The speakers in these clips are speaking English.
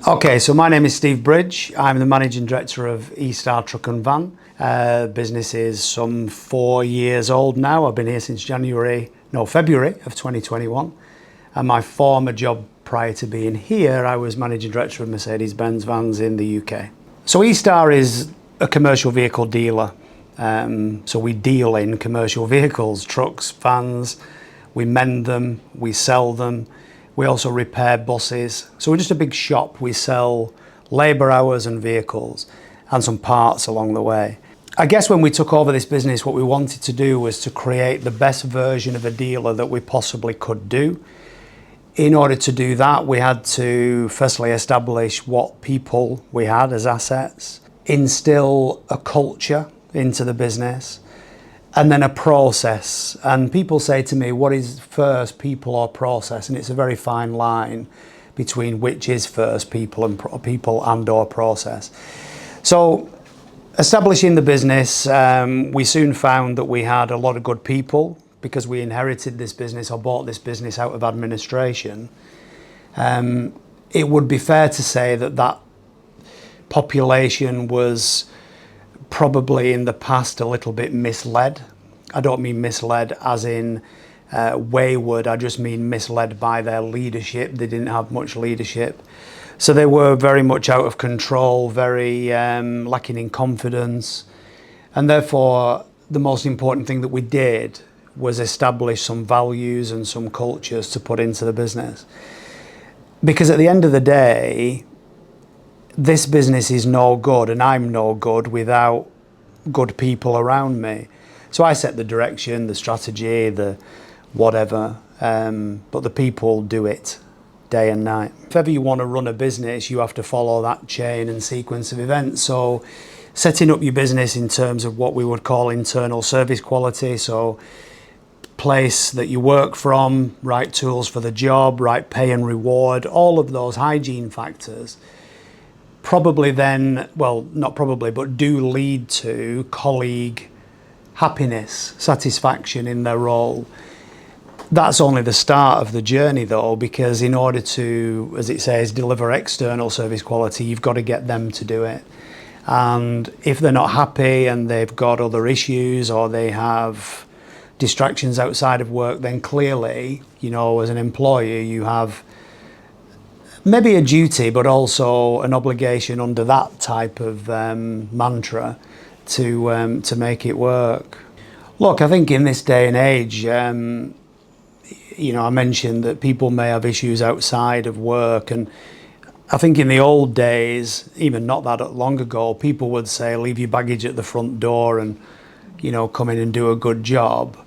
Okay, so my name is Steve Bridge. I'm the Managing Director of eStar Truck and Van. Business is some 4 years old now. I've been here since February of 2021. And my former job prior to being here, I was Managing Director of Mercedes-Benz vans in the UK. So eStar is a commercial vehicle dealer. So we deal in commercial vehicles, trucks, vans. We mend them, we sell them. We also repair buses. So we're just a big shop. We sell labour hours and vehicles and some parts along the way. I guess when we took over this business, what we wanted to do was to create the best version of a dealer that we possibly could do. In order to do that, we had to firstly establish what people we had as assets, instill a culture into the business, and then a process. And people say to me, what is first, people or process? And it's a very fine line between which is first, people and or process. So establishing the business, we soon found that we had a lot of good people because we inherited this business or bought this business out of administration. It would be fair to say that that population was probably in the past a little bit misled. I don't mean misled as in wayward, I just mean misled by their leadership. They didn't have much leadership. So they were very much out of control, very lacking in confidence. And therefore, the most important thing that we did was establish some values and some cultures to put into the business. Because at the end of the day, this business is no good and I'm no good without good people around me. So I set the direction, the strategy, the whatever, but the people do it day and night. If ever you want to run a business, you have to follow that chain and sequence of events. So setting up your business in terms of what we would call internal service quality, so place that you work from, right tools for the job, right pay and reward, all of those hygiene factors probably then, well, not probably, but do lead to colleague happiness, satisfaction in their role. That's only the start of the journey though, because in order to, as it says, deliver external service quality, you've got to get them to do it. And if they're not happy and they've got other issues or they have distractions outside of work, then clearly, you know, as an employer, you have maybe a duty, but also an obligation under that type of mantra to make it work. Look, I think in this day and age, you know, I mentioned that people may have issues outside of work, and I think in the old days, even not that long ago, people would say, leave your baggage at the front door and, you know, come in and do a good job.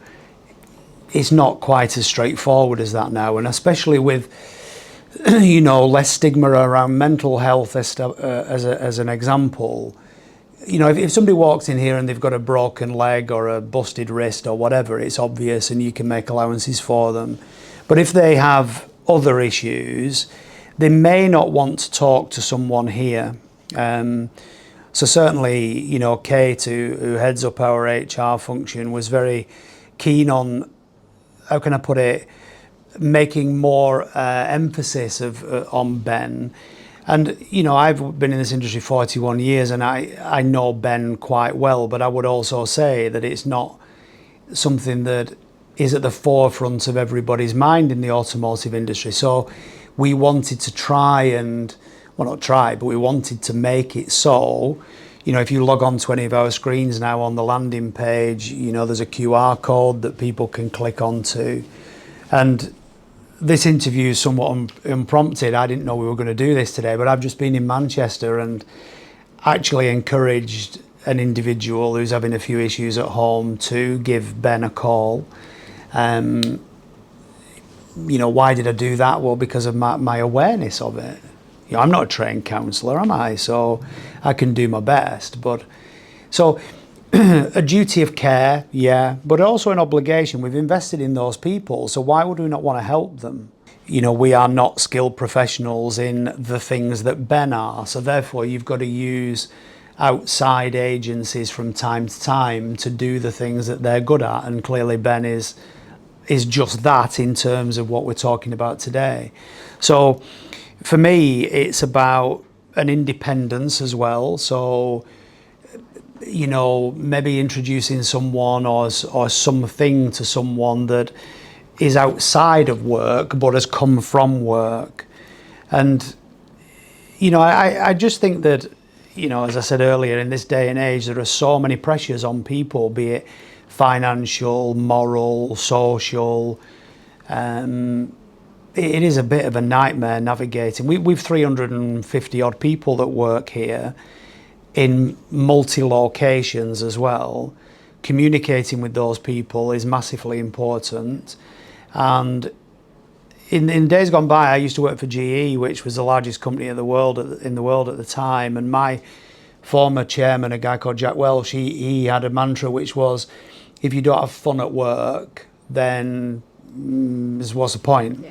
It's not quite as straightforward as that now, and especially with you know, less stigma around mental health as an example. You know, if somebody walks in here and they've got a broken leg or a busted wrist or whatever, it's obvious and you can make allowances for them. But if they have other issues, they may not want to talk to someone here. So certainly, you know, Kate, who heads up our HR function, was very keen on, how can I put it, making more emphasis on Ben. And you know, I've been in this industry 41 years and I know Ben quite well, but I would also say that it's not something that is at the forefront of everybody's mind in the automotive industry. So we wanted to try and, well, not try, but we wanted to make it so, you know, if you log on to any of our screens now on the landing page, you know, there's a QR code that people can click onto. And this interview is somewhat unprompted. I didn't know we were going to do this today, but I've just been in Manchester and actually encouraged an individual who's having a few issues at home to give Ben a call. You know, why did I do that? Well, because of my awareness of it. You know, I'm not a trained counsellor, am I? So I can do my best. But so a duty of care, yeah, but also an obligation. We've invested in those people, so why would we not want to help them? You know, we are not skilled professionals in the things that Ben are, so therefore you've got to use outside agencies from time to time to do the things that they're good at, and clearly Ben is just that in terms of what we're talking about today. So For me, it's about an independence as well. So, maybe introducing someone or something to someone that is outside of work but has come from work. And, I just think that, as I said earlier, in this day and age, there are so many pressures on people, be it financial, moral, social. It is a bit of a nightmare navigating. We've 350 odd people that work here in multi-locations as well. Communicating with those people is massively important. And in days gone by, I used to work for GE, which was the largest company in the world at the time. And my former chairman, a guy called Jack Welch, he had a mantra which was, if you don't have fun at work, then what's the point? Yeah.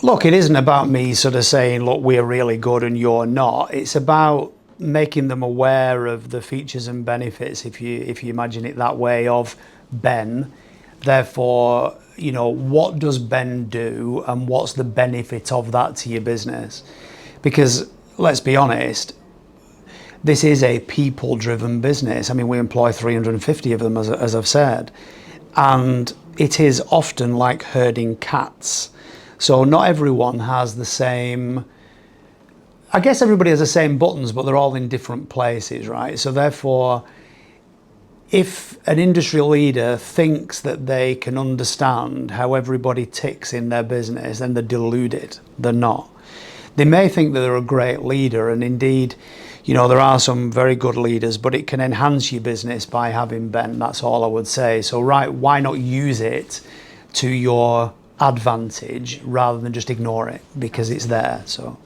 Look, it isn't about me sort of saying, look, we're really good and you're not. It's about making them aware of the features and benefits, if you imagine it that way, of Ben. Therefore, what does Ben do and what's the benefit of that to your business? Because let's be honest, this is a people-driven business. I mean, we employ 350 of them, as I've said, and it is often like herding cats. So not everyone has the same, I guess everybody has the same buttons, but they're all in different places, right? So therefore, if an industry leader thinks that they can understand how everybody ticks in their business, then they're deluded. They're not. They may think that they're a great leader, and indeed, there are some very good leaders, but it can enhance your business by having Ben. That's all I would say. So, right, why not use it to your advantage rather than just ignore it because it's there? So.